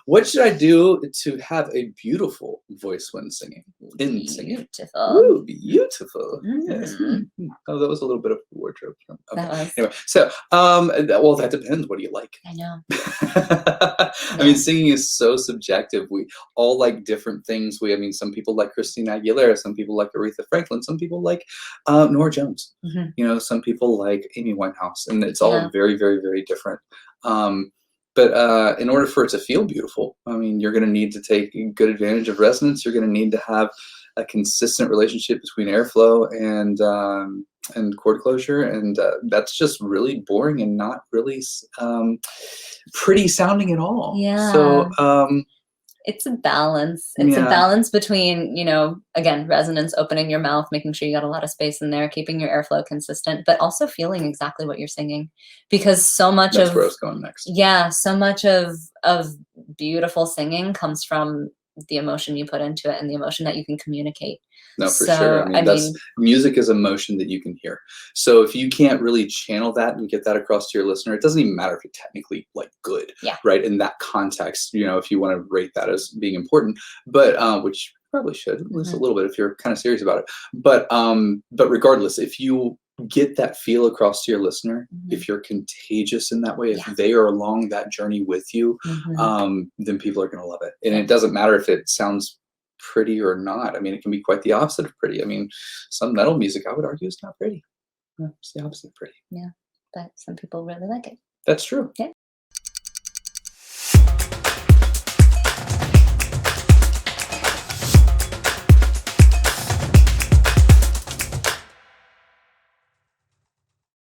What should I do to have a beautiful voice when singing? In singing. Beautiful. Ooh, beautiful. Yes. Mm, Oh, that was a little bit of wardrobe. Okay. that was. Anyway, so well, that depends. What do you like? I know. I mean, Yeah. singing is so subjective. We all like different things. I mean, some people like Christina Aguilera, some people like Aretha Franklin, some people like Nora Jones. Hmm. You know, some people like Amy Winehouse, and it's all Yeah. very, very, very different. Um, but in order for it to feel beautiful, I mean, you're going to need to take good advantage of resonance. You're going to need to have a consistent relationship between airflow and chord closure, and that's just really boring and not really pretty sounding at all. So Yeah. It's a balance. It's a yeah, balance between, again, resonance, opening your mouth, making sure you got a lot of space in there, keeping your airflow consistent, but also feeling exactly what you're singing. Because so much that's where I of, was going next. yeah, so much of beautiful singing comes from the emotion you put into it and the emotion that you can communicate. No, for sure. I So, I mean, that's mean, music is emotion that you can hear. So if you can't really channel that and get that across to your listener, it doesn't even matter if you're technically like good, yeah. right? In that context, if you want to rate that as being important, but which you probably should, at least a Hmm. little bit if you're kind of serious about it. But regardless, if you get that feel across to your listener, Hmm. if you're contagious in that way, if Yeah. they are along that journey with you, Hmm. then people are going to love it. And Yeah. it doesn't matter if it sounds pretty or not. I mean, it can be quite the opposite of pretty. I mean, some metal music, I would argue, is not pretty. It's the opposite of pretty. Yeah. But some people really like it. That's true. Yeah.